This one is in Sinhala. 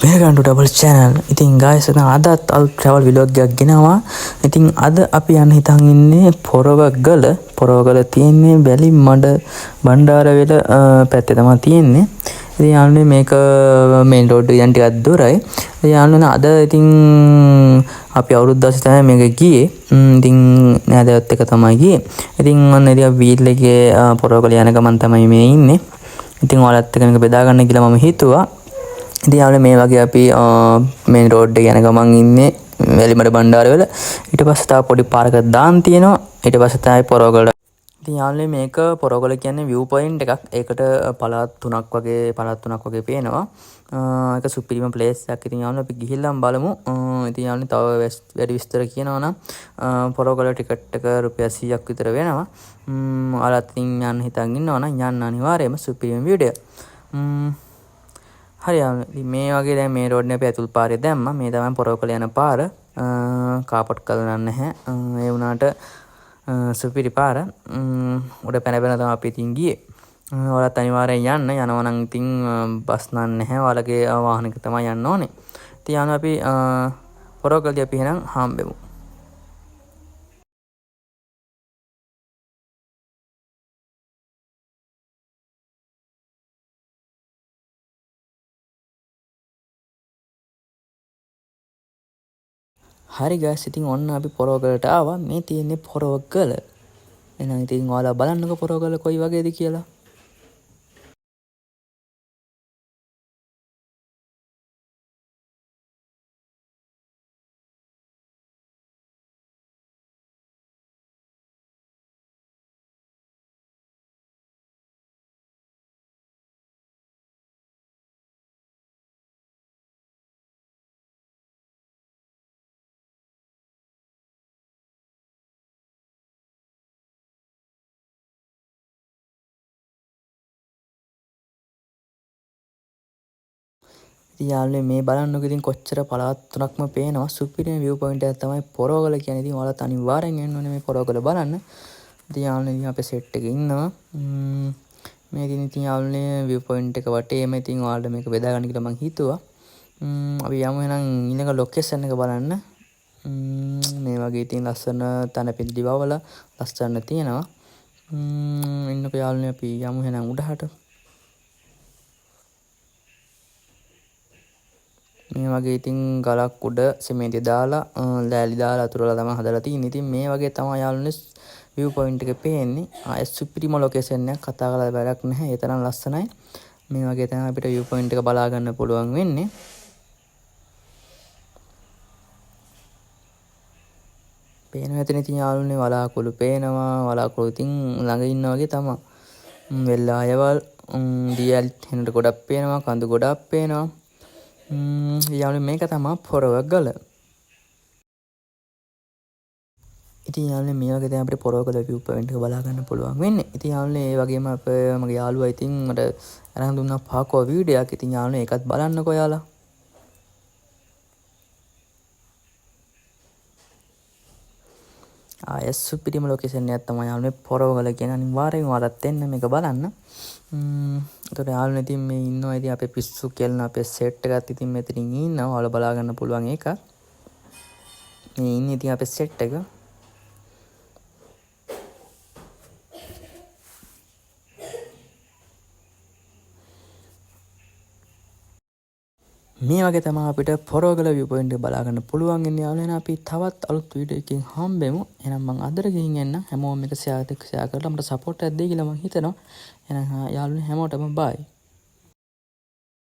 welcome to double channel. ඉතින් guys අදත් අලුත් travel vlog එකක් ගෙනවා. ඉතින් අද අපි යන්න හිතන් ඉන්නේ පොරවගල තියෙන්නේ වැලි මඩ බණ්ඩාරවෙල පැත්තේ තමයි තියෙන්නේ. ඉතින් යන්නේ මේක main road එකෙන් ටිකක් දුරයි. ඉතින් යන්නේ අද ඉතින් අපි අවුරුදු 10 තමයි මේක ගියේ. ඉතින් නෑදෑයොත් එක තමයි ගියේ. ඉතින් ඔන්න ඉතින් වීල් එකේ පොරවගල යන ගමන් තමයි මේ ඉන්නේ. ඉතින් ඔයාලත් එක්ක මේක බෙදා ගන්න කියලා මම හිතුවා. ඉතින් යාළුවනේ මේ වගේ අපි මේන් රෝඩ් එක යන ගමන් ඉන්නේ වැලිමඩ බණ්ඩාරවල. ඊට පස්සේ තව පොඩි පාරක දාන් තියෙනවා. ඊට පස්සේ තමයි පොරවගල. ඉතින් යාළුවනේ මේක පොරවගල කියන්නේ view point එකක්. ඒකට පළාත් තුනක් වගේ පේනවා. ඒක සුපිරිම place එකක්. ඉතින් යාළුවනේ අපි ගිහිල්ලාම බලමු. ඉතින් යාළුවනේ තව වැඩි විස්තර කියනවා නම් පොරවගල ටිකට් එක රුපියල් 100ක් විතර වෙනවා. ඔයාලත් ඉතින් යන්න හිතන් ඉන්නවා නම් යන්න අනිවාර්යයෙන්ම සුපිරිම වීඩියෝ. හරි මේ වගේ දැන් මේ රෝඩ් එකේ අපි ඇතුල් පාරේ දැම්මා. මේ තමයි පොරවගල යන පාර. කාපට් කරලා නැහැ. ඒ වුණාට සුපිරි පාර. උඩ පැන තමයි අපි ඉතින් ගියේ. ඔයාලත් අනිවාර්යෙන් යනවා නම් ඉතින් බස් නැහැ. ඔයාලගේ වාහනයක තමයි යන්න ඕනේ. ඉතින් යනවා අපි පොරවගලදී අපි එහෙනම් හම්බෙමු. හරි guys ඉතින් ඔන්න අපි පොරවගලට ආවා. මේ තියෙන්නේ පොරවගල. එහෙනම් ඉතින් ඔයාලා බලන්නකෝ පොරවගල කොයි වගේද කියලා. ඉතින් යාළුවනේ මේ බලන්නකෝ ඉතින් කොච්චර පළාත් තුනක්ම පේනවා. සුපිරිම view point එකක් තමයි පොරවගල කියන්නේ. ඉතින් ඔයාලත් අනිවාර්යෙන් එන්න ඕනේ මේ පොරවගල බලන්න. ඉතින් යාළුවනේ ඉතින් අපේ set එකේ ඉන්නවා. මේකෙන් ඉතින් යාළුවනේ view point එක වටේම ඉතින් ඔයාලට මේක බෙදා ගන්න කියලා මම හිතුවා. අපි යමු එහෙනම් ඊළඟ location එක බලන්න. මේ වගේ ඉතින් ලස්සන තන පිළිදි වවල ලස්සන තියෙනවා. ඉන්නකෝ යාළුවනේ අපි යමු එහෙනම් උඩහට. මේ වගේ ඉතින් ගලක් උඩ සිමෙන්තිය දාලා ලෑලි දාලා අතුරලා තමයි හදලා තියෙන්නේ. ඉතින් මේ වගේ තමයි යාළුවනේ view point එක පේන්නේ. ආයෙ සුපිරිම location එකක් කතා කරලා වැඩක් නැහැ. ඒ තරම් ලස්සනයි. මේ වගේ තමයි අපිට view point එක බලා ගන්න පුළුවන් වෙන්නේ. පේනවා ඇතිනේ ඉතින් යාළුවනේ වලාකුළු පේනවා. වලාකුළු ඉතින් ළඟ ඉන්නා වගේ තමයි. වෙල්ලායවල් දියල් හෙනට ගොඩක් පේනවා. කඳු ගොඩක් පේනවා. යාළුවනේ මේක තමයි පොරවගල. ඉතින් යාළුවනේ මේ වගේ තමයි අපිට පොරවගල view point එක බලා ගන්න පුළුවන් වෙන්නේ. ඉතින් යාළුවනේ ඒ වගේම මගේ යාළුවා ඉතින් මට අරන් දුන්නා පාකෝ වීඩියෝ එකක්. ඉතින් යාළුවනේ ඒකත් බලන්නකෝ යාළුවා. ආයෙත් සුපිරිම ලොකේෂන් එකක් තමයි යාළුවනේ පොරවගල කියන අනිවාර්යෙන් ඔයාලත් එන්න මේක බලන්න. ඒතකොට යාළුවනේ ඉතින් මේ ඉන්නවා ඉතින් අපේ පිස්සු කියලා අපේ සෙට් එකත් ඉතින් මෙතනින් ඉන්නවා. ඔයාලා බලා ගන්න පුළුවන් එක. මේ ඉන්නේ ඉතින් අපේ සෙට් එක. මේ වගේ තමයි අපිට පොරවගල view point එක බලා ගන්න පුළුවන් වෙන්නේ යාළුවනේ. අපි තවත් අලුත් වීඩියෝ එකකින් හම්බෙමු. එහෙනම් මම අදට ගිහින් එන්න. හැමෝම මේක share කරලා අපිට support එකක් දෙයි කියලා මම හිතනවා. එහෙනම් යාළුවනේ හැමෝටම bye.